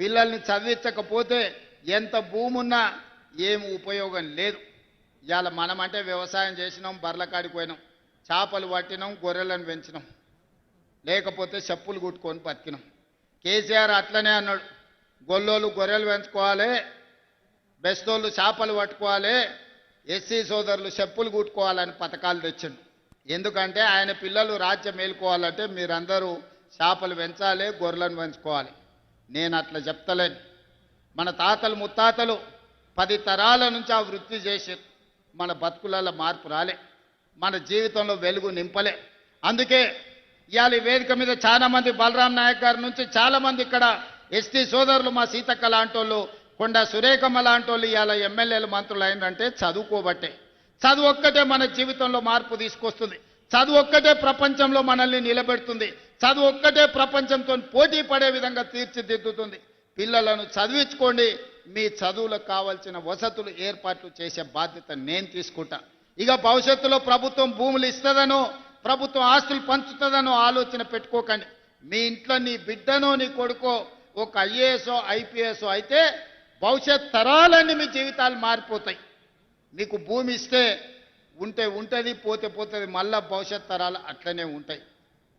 పిల్లల్ని చదివించకపోతే ఎంత భూమి ఉన్నా ఏం ఉపయోగం లేదు. ఇవాళ మనమంటే వ్యవసాయం చేసినాం, బర్ల కాడికి పోయినాం, చేపలు పట్టినాం, గొర్రెలను పెంచినాం, లేకపోతే చెప్పులు కుట్టుకొని బతికినాం. కేసీఆర్ అట్లనే అన్నాడు, గొల్లోళ్ళు గొర్రెలు పెంచుకోవాలి, బెస్తోళ్ళు చేపలు పట్టుకోవాలి, ఎస్సీ సోదరులు చెప్పులు కుట్టుకోవాలని పథకాలు తెచ్చిండు. ఎందుకంటే ఆయన పిల్లలు రాజ్యం మేలుకోవాలంటే మీరందరూ చేపలు పెంచాలి, గొర్రెలను పెంచుకోవాలి. నేను అట్లా చెప్తలేను. మన తాతలు ముత్తాతలు 10 తరాల నుంచి ఆ వృత్తి చేసారు. మన బతుకులలో మార్పు రాలే, మన జీవితంలో వెలుగు నింపలే. అందుకే ఇవాళ ఈ వేదిక మీద చాలామంది బలరాం నాయక్ గారి నుంచి చాలామంది ఇక్కడ ఎస్టీ సోదరులు, మా సీతక్క లాంటోళ్ళు, కొండా సురేఖమ్మ లాంటోళ్ళు ఇవాళ ఎమ్మెల్యేలు మంత్రులు అయిందంటే చదువుకోబట్టే. చదువు ఒక్కటే మన జీవితంలో మార్పు తీసుకొస్తుంది. చదువు ఒక్కటే ప్రపంచంలో మనల్ని నిలబెడుతుంది. చదువు ఒక్కటే ప్రపంచంతో పోటీ పడే విధంగా తీర్చిదిద్దుతుంది. పిల్లలను చదివించుకోండి. మీ చదువులకు కావాల్సిన వసతులు ఏర్పాట్లు చేసే బాధ్యత నేను తీసుకుంటా. ఇక భవిష్యత్తులో ప్రభుత్వం భూములు ఇస్తుందనో, ప్రభుత్వం ఆస్తులు పంచుతుందనో ఆలోచన పెట్టుకోకండి. మీ ఇంట్లో నీ బిడ్డనో నీ కొడుకో ఒక ఐఏఎస్ఓ ఐపీఎస్ఓ అయితే భవిష్యత్ తరాలన్నీ మీ జీవితాలు మారిపోతాయి. మీకు భూమి ఇస్తే ఉంటే ఉంటుంది, పోతే పోతుంది, మళ్ళా భవిష్యత్ తరాలు అట్లనే ఉంటాయి.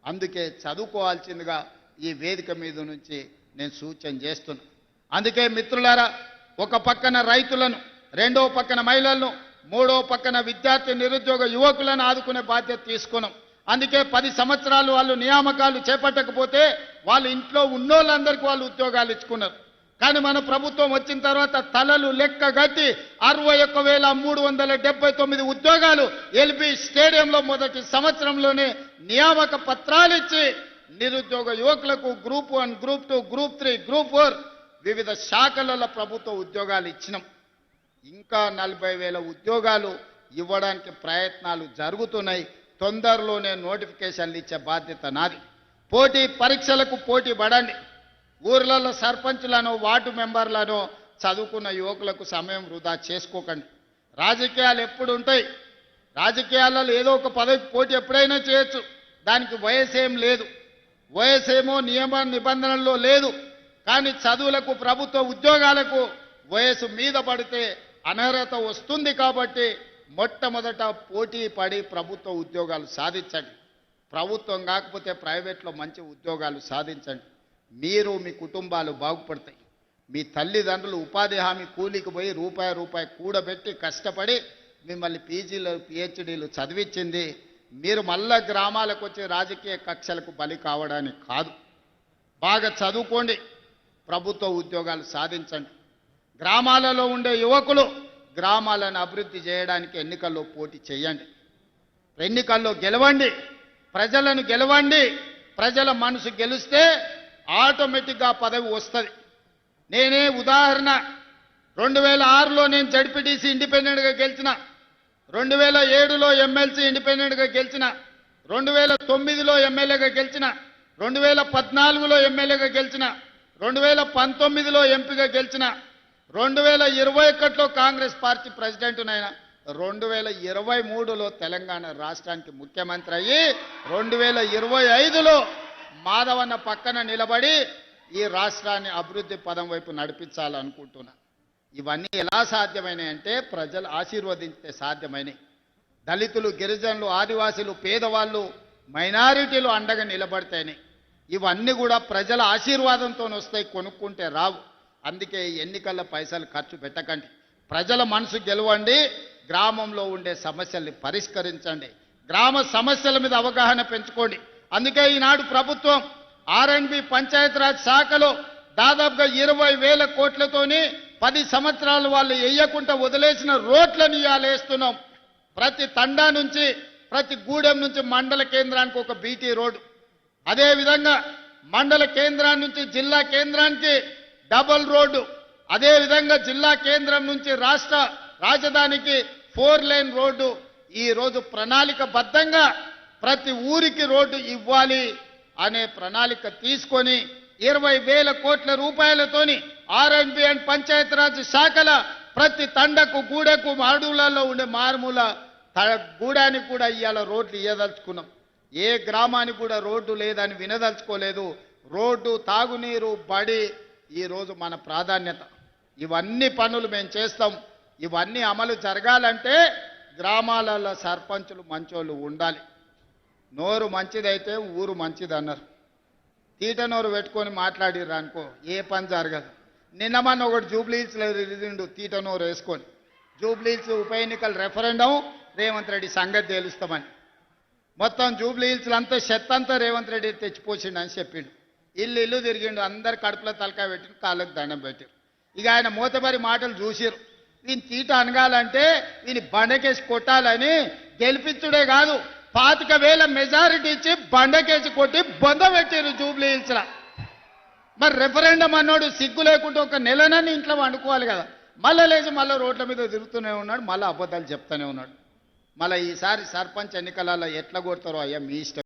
అందుకే చదువుకోవాల్సిందిగా ఈ వేదిక మీద నుంచి నేను సూచన చేస్తున్నా. అందుకే మిత్రులారా, ఒక పక్కన రైతులను, రెండో పక్కన మహిళలను, మూడో పక్కన విద్యార్థి నిరుద్యోగ యువకులను ఆదుకునే బాధ్యత తీసుకున్నాం. అందుకే 10 సంవత్సరాలు వాళ్ళు నియామకాలు చేపట్టకపోతే వాళ్ళ ఇంట్లో ఉన్నోళ్ళందరికీ వాళ్ళు ఉద్యోగాలు ఇచ్చుకున్నారు. కానీ మన ప్రభుత్వం వచ్చిన తర్వాత తలలు లెక్క గట్టి 61,379 ఉద్యోగాలు ఎల్బీ స్టేడియంలో మొదటి సంవత్సరంలోనే నియామక పత్రాలు ఇచ్చి నిరుద్యోగ యువకులకు గ్రూప్ 1, గ్రూప్ 2, గ్రూప్ 3, గ్రూప్ 4 వివిధ శాఖలలో ప్రభుత్వ ఉద్యోగాలు ఇచ్చినాం. ఇంకా 40,000 ఉద్యోగాలు ఇవ్వడానికి ప్రయత్నాలు జరుగుతున్నాయి. తొందరలోనే నోటిఫికేషన్లు ఇచ్చే బాధ్యత నాది. పోటీ పరీక్షలకు పోటీ పడండి. ఊర్లలో సర్పంచులను, వార్డు మెంబర్లను చదువుకున్న యువకులకు సమయం వృధా చేసుకోకండి. రాజకీయాలు ఎప్పుడు ఉంటాయి. రాజకీయాలలో ఏదో ఒక పదవికి పోటీ ఎప్పుడైనా చేయొచ్చు. దానికి వయసేం లేదు, వయసేమో నియమ నిబంధనల్లో లేదు. కానీ చదువులకు, ప్రభుత్వ ఉద్యోగాలకు వయసు మీద పడితే అనర్హత వస్తుంది. కాబట్టి మొట్టమొదట పోటీ పడి ప్రభుత్వ ఉద్యోగాలు సాధించండి. ప్రభుత్వం కాకపోతే ప్రైవేట్లో మంచి ఉద్యోగాలు సాధించండి. మీరు, మీ కుటుంబాలు బాగుపడతాయి. మీ తల్లిదండ్రులు ఉపాధి హామీ కూలికి పోయి రూపాయి కూడబెట్టి కష్టపడి మిమ్మల్ని పీజీలు, పిహెచ్డీలు చదివించింది మీరు మళ్ళా గ్రామాలకు వచ్చి రాజకీయ కక్షలకు బలి కావడానికి కాదు. బాగా చదువుకోండి, ప్రభుత్వ ఉద్యోగాలు సాధించండి. గ్రామాలలో ఉండే యువకులు గ్రామాలను అభివృద్ధి చేయడానికి ఎన్నికల్లో పోటీ చేయండి. ఎన్నికల్లో గెలవండి, ప్రజలను గెలవండి. ప్రజల మనసు గెలిస్తే ఆటోమేటిక్గా పదవి వస్తుంది. నేనే ఉదాహరణ, 2006లో నేను జడ్పీటీసీ ఇండిపెండెంట్గా గెలిచిన, 2007లో ఎమ్మెల్సీ ఇండిపెండెంట్గా గెలిచిన, 2009లో ఎమ్మెల్యేగా గెలిచిన, 2014లో ఎమ్మెల్యేగా గెలిచిన, 2019లో ఎంపీగా గెలిచిన, 2021లో కాంగ్రెస్ పార్టీ ప్రెసిడెంట్నైనా, 2023లో తెలంగాణ రాష్ట్రానికి ముఖ్యమంత్రి అయ్యి 2025లో మాధవన్న పక్కన నిలబడి ఈ రాష్ట్రాన్ని అభివృద్ధి పదం వైపు నడిపించాలనుకుంటున్నా. ఇవన్నీ ఎలా సాధ్యమైనాయంటే ప్రజలు ఆశీర్వదించితే సాధ్యమైనవి. దళితులు, గిరిజనులు, ఆదివాసీలు, పేదవాళ్ళు, మైనారిటీలు అండగా నిలబడితేనే ఇవన్నీ కూడా ప్రజల ఆశీర్వాదంతో వస్తాయి, కొనుక్కుంటే రావు. అందుకే ఎన్నికల్లో పైసలు ఖర్చు పెట్టకండి. ప్రజల మనసు గెలవండి, గ్రామంలో ఉండే సమస్యల్ని పరిష్కరించండి, గ్రామ సమస్యల మీద అవగాహన పెంచుకోండి. అందుకే ఈనాడు ప్రభుత్వం R&B పంచాయతీరాజ్ శాఖలో దాదాపుగా 20,000 కోట్లతోని 10 సంవత్సరాలు వాళ్ళు వేయకుండా వదిలేసిన రోడ్లను ఇవాళ వేస్తున్నాం. ప్రతి తండా నుంచి, ప్రతి గూడెం నుంచి మండల కేంద్రానికి ఒక బీటీ రోడ్డు, అదేవిధంగా మండల కేంద్రాన్ని నుంచి జిల్లా కేంద్రానికి డబుల్ రోడ్డు, అదేవిధంగా జిల్లా కేంద్రం నుంచి రాష్ట్ర రాజధానికి 4 లేన్ రోడ్డు. ఈరోజు ప్రణాళికబద్ధంగా ప్రతి ఊరికి రోడ్డు ఇవ్వాలి అనే ప్రణాళిక తీసుకొని 20,000 కోట్ల రూపాయలతోని R&B అండ్ పంచాయతీరాజ్ శాఖల ప్రతి తండకు, గూడెకు, అడవులలో ఉండే మారుమూల గూడానికి కూడా ఇవాళ రోడ్లు ఇవ్వదలుచుకున్నాం. ఏ గ్రామానికి కూడా రోడ్డు లేదని వినదలుచుకోలేదు. రోడ్డు, తాగునీరు, బడి ఈరోజు మన ప్రాధాన్యత. ఇవన్నీ పనులు మేము చేస్తాం. ఇవన్నీ అమలు జరగాలంటే గ్రామాలలో సర్పంచులు మంచోళ్ళు ఉండాలి. నోరు మంచిదైతే ఊరు మంచిది అన్నారు. తీట నోరు పెట్టుకొని మాట్లాడిర్రు అనుకో ఏ పని జరగదు. నిన్న మొన్న ఒకటి జూబ్లీహిల్స్లో రిజిండు తీట నోరు వేసుకొని జూబ్లీహిల్స్ ఉప ఎన్నికల రెఫరెండం రేవంత్ రెడ్డి సంగతి తేలుస్తామని. మొత్తం జూబ్లీహిల్స్లో అంతా చెత్తంతా రేవంత్ రెడ్డి తెచ్చిపోసిండని చెప్పిండు. ఇల్లు తిరిగిండు, అందరు కడుపులో తలకాయ పెట్టిండు, కాళ్ళకు దండం పెట్టారు. ఇక ఆయన మూతబరి మాటలు చూసిరు. వీని తీట అనగాలంటే వీని బండకేసి కొట్టాలని గెలిపించుడే కాదు 25,000 మెజారిటీ ఇచ్చి బండకేసి కొట్టి బొంద పెట్టారు జూబ్లీహిల్స్లో. మరి రెఫరెండం అన్నాడు సిగ్గు లేకుంటే ఒక నెలనని ఇంట్లో వండుకోవాలి కదా. మళ్ళీ లేచి మళ్ళీ రోడ్ల మీద తిరుగుతూనే ఉన్నాడు, మళ్ళీ అబద్ధాలు చెప్తూనే ఉన్నాడు. మళ్ళీ ఈసారి సర్పంచ్ ఎన్నికలలో ఎట్లా కొడతారో అయ్యా మీ ఇష్టం.